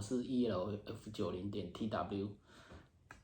我是 ELF90.TW。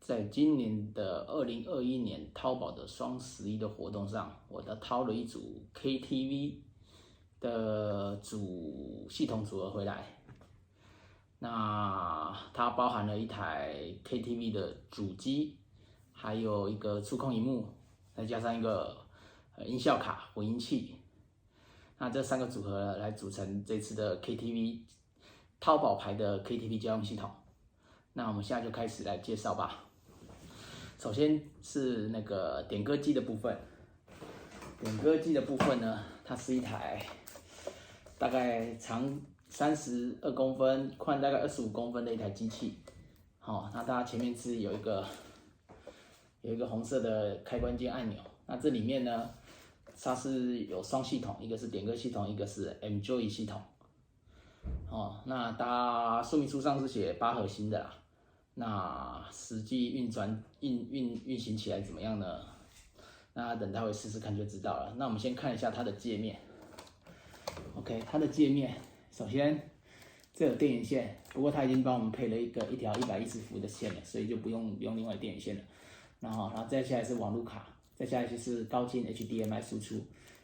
在今年的2021年淘宝的双11的活动上，我掏了一组 KTV 的系统组合回来。那它包含了一台 KTV 的主机，还有一个触控萤幕，再加上一个音效卡、混音器。那这3个组合来组成这次的 KTV 淘宝牌的 KTV 家用系统。那我们现在就开始来介绍吧。首先是那个点歌机的部分。点歌机的部分呢，它是一台大概长32公分、宽大概25公分的一台机器。好，那它前面是有一个红色的开关键按钮。那这里面呢，它是有双系统，一个是点歌系统，一个是 Enjoy 系统。哦，那它说明书上是写8核心的啦。那实际运行起来怎么样呢？那等待会试试看就知道了。那我们先看一下它的界面。OK， 它的界面首先这有电源线，不过它已经帮我们配了一条110伏的线了，所以就不用另外电源线了。然后再下来是网路卡，再下来就是高清 HDMI 输出。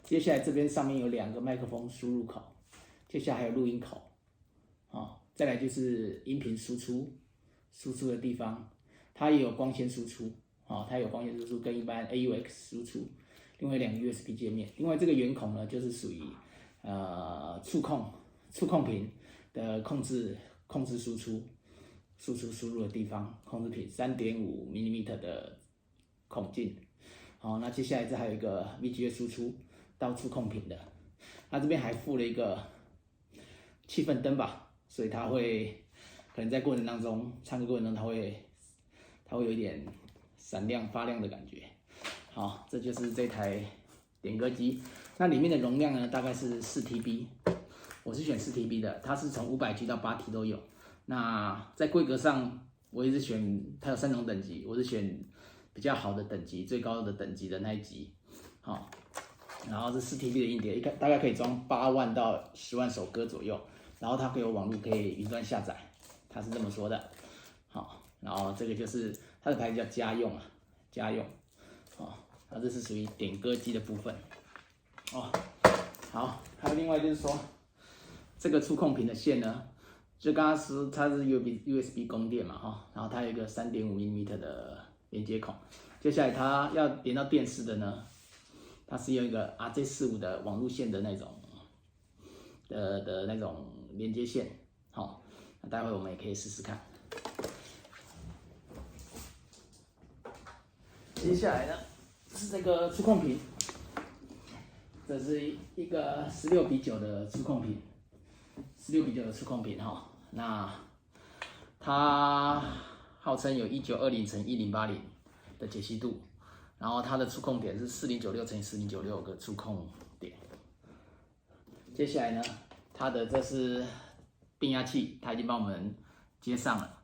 接下来这边上面有2个麦克风输入口，接下来还有录音口。再来就是音频输出的地方，它也有光纤输出，它有光纤输出跟一般 AUX 输出，另外2个 USB 界面，另外这个圆孔呢就是属于触控屏的控制输入的地方，控制屏3.5 mm 的孔径。好，那接下来这还有一个 VGA 输出到触控屏的，那这边还附了一个气氛灯吧，所以它会可能在过程当中，唱歌过程中它会有一点闪亮发亮的感觉。好，这就是这台点歌机。那里面的容量呢，大概是4TB，我是选4TB的，它是从500G 到8T 都有。那在规格上，我也是选，它有3种等级，我是选比较好的等级，最高的等级的那一级。好，然后是4TB 的硬碟，大概可以装8万到10万首歌左右。然后它可以有网络，可以云端下载，它是这么说的。好，然后这个就是它的牌子叫家用。好，那这是属于点歌机的部分。好，还有另外就是说，这个触控屏的线呢，就刚刚是它是 USB 供电嘛，然后它有一个3.5 mm 的连接孔。接下来它要连到电视的呢，它是用一个 RJ45 的网路线的那种连接线。好，那待会我们也可以试试看。接下来呢是这个触控屏，这是一个16:9的触控屏，16:9的触控屏哈。那它号称有1920×1080的解析度，然后它的触控点是4096×4096个触控点。接下来呢，它的这是变压器，它已经帮我们接上了。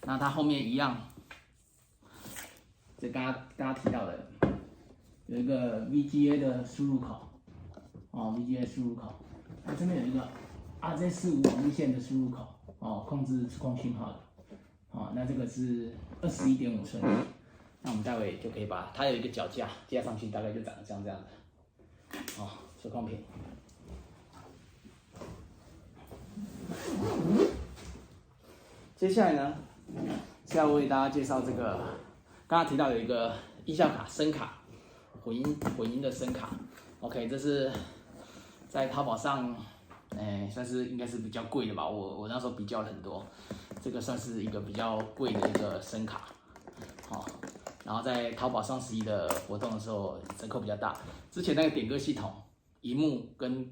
那它后面一样，这刚刚提到的有一个 VGA 的输入口，VGA 输入口。它这边有一个 RJ45 网路线的输入口，控制触控讯号的。那这个是21.5寸。那我们待会就可以把它有一个脚架架上去，大概就长得像这样的。触控屏。接下来呢，是要为大家介绍这个，刚刚提到有一个音效卡、声卡、混音的声卡。OK， 这是在淘宝上，算是应该是比较贵的吧。我那时候比较了很多，这个算是一个比较贵的一个声卡。然后在淘宝双11的活动的时候折扣比较大。之前那个点歌系统、萤幕跟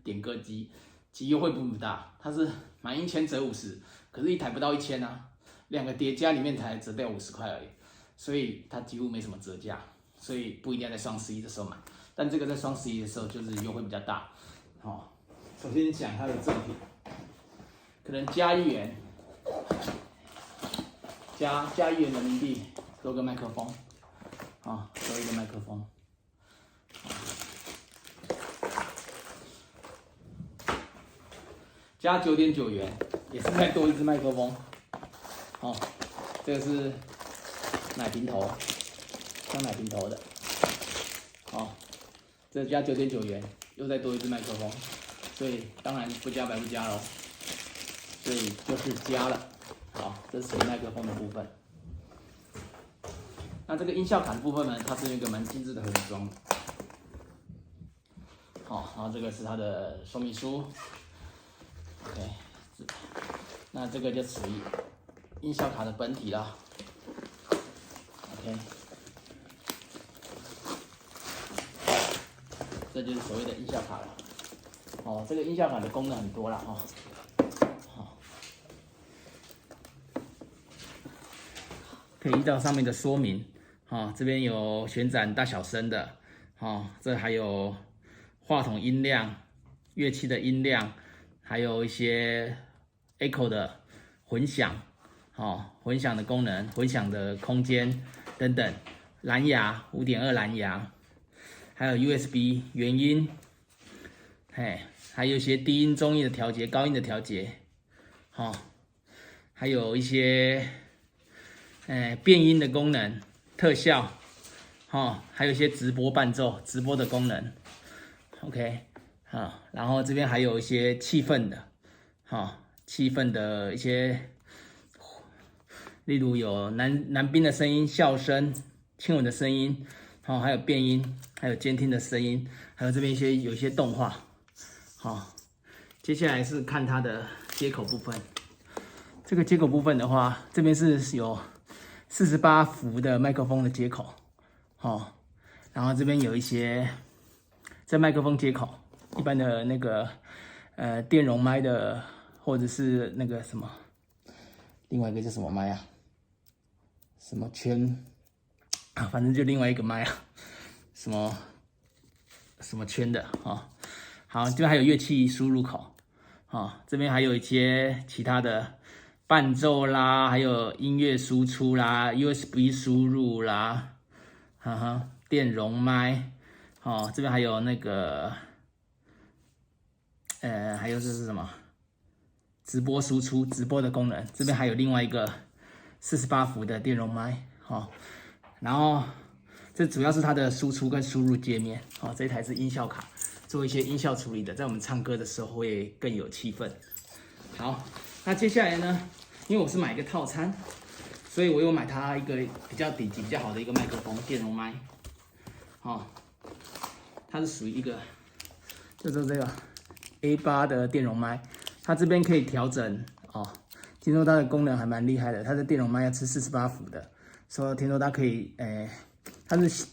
点歌机其实优惠并不大，它是满1000折50，可是一台不到1000啊，2个叠加里面才折掉50块而已，所以它几乎没什么折价，所以不一定要在双11的时候买。但这个在双11的时候就是优惠比较大。首先讲它的赠品，可能加1元，加1元人民币。多个麦克风，多一个麦克风，加9.9元也是再多一支麦克风。哦，这个是奶瓶头，像奶瓶头的。哦，这加9.9元，又再多一支麦克风，所以当然不加白不加喽。所以就是加了。好，这是麦克风的部分。那这个音效卡的部分呢，它是一个蛮精致的盒装。好，然后这个是它的说明书。OK， 那这个就属于音效卡的本体啦。OK， 这就是所谓的音效卡了。哦，这个音效卡的功能很多啦哈。可以依照上面的说明，这边有旋转大小声的，这还有话筒音量、乐器的音量，还有一些 echo 的混响，混响的功能、混响的空间等等，蓝牙5.2蓝牙，还有 USB 原音，还有一些低音、中音的调节、高音的调节，还有一些变音的功能、特效，还有一些直播伴奏、直播的功能 ，OK， 然后这边还有一些气氛的，气氛的一些，例如有男宾的声音、笑声、亲吻的声音，还有变音，还有监听的声音，还有这边有一些动画，接下来是看它的接口部分。这个接口部分的话，这边是有48伏的麦克风的接口，然后这边有一些这麦克风接口，一般的那个电容麦的，或者是那个什么，另外一个叫什么麦啊？什么圈啊？反正就另外一个麦啊，什么圈的啊？好，这边还有乐器输入口，这边还有一些其他的伴奏啦，还有音乐输出啦 ，USB 输入啦，电容麦，这边还有那个，还有这是什么？直播输出，直播的功能。这边还有另外一个48伏的电容麦，然后这主要是它的输出跟输入界面，这一台是音效卡，做一些音效处理的，在我们唱歌的时候会更有气氛。好，那接下来呢？因为我是买一个套餐，所以我有买它一个比较顶级、比较好的一个麦克风电容麦，它是属于一个就是这个 A8 的电容麦，它这边可以调整听说它的功能还蛮厉害的，它的电容麦要吃48伏的，说听说它可以它是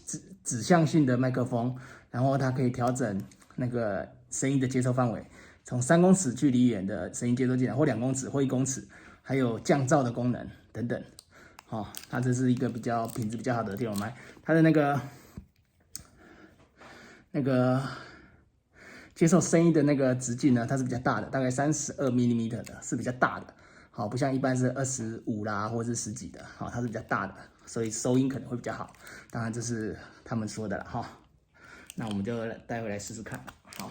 指向性的麦克风，然后它可以调整那个声音的接收范围，从3公尺距离远的声音接收进来，或2公尺或1公尺。还有降噪的功能等等，它这是一个品质比较好的电容麦，它的那个接受声音的那个直径呢，它是比较大的，大概32mm的，是比较大的，不像一般是25啦或者是10几的，它是比较大的，所以收音可能会比较好。当然这是他们说的了那我们就待会来试试看。好。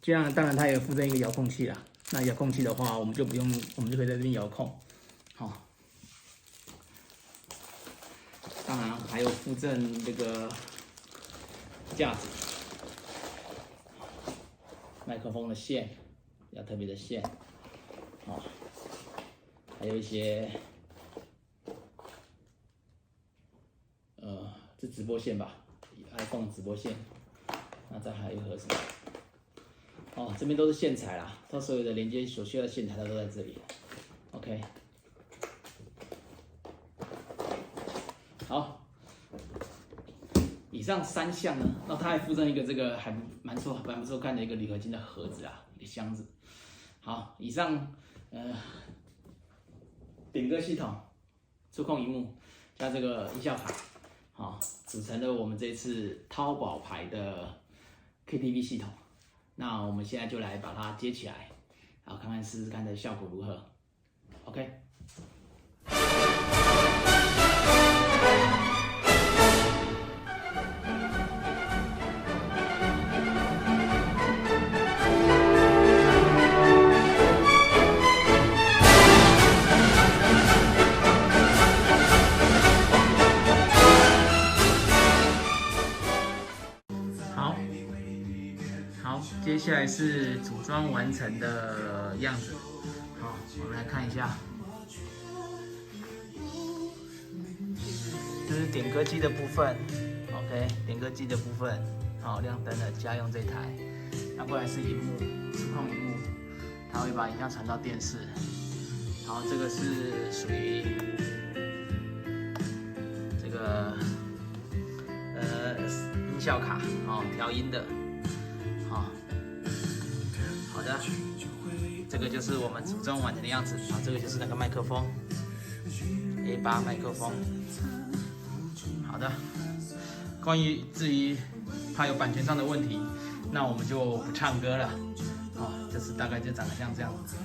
这样当然它也附赠一个遥控器啦。那遥控器的话，我们就可以在这边遥控。当然还有附赠这个架子，麦克风的线，比较特别的线，还有一些这直播线吧 ，iPhone 直播线。那再还有一盒什么？这边都是线材啦，它所有的连接所需要的线材它都在这里。OK， 好，以上3项呢，那它还附赠一个这个还蛮不错看的一个铝合金的盒子啊，一个箱子。好，以上点歌系统、触控萤幕加这个音效卡，组成了我们这次淘宝牌的 KTV 系统。那我们现在就来把它接起来，然后看看试试看的效果如何。OK。来是组装完成的样子。好，我们来看一下，就是点歌机的部分。OK， 点歌机的部分，好，亮灯了，家用这台。那过来是荧幕，触控荧幕，它会把影像传到电视。然后这个是属于这个音效卡，哦，调音的，好的，这个就是我们组装完成的样子。啊，这个就是那个麦克风 ，A8 麦克风。好的，至于怕有版权上的问题，那我们就不唱歌了。哦，就是大概就长得像这样子。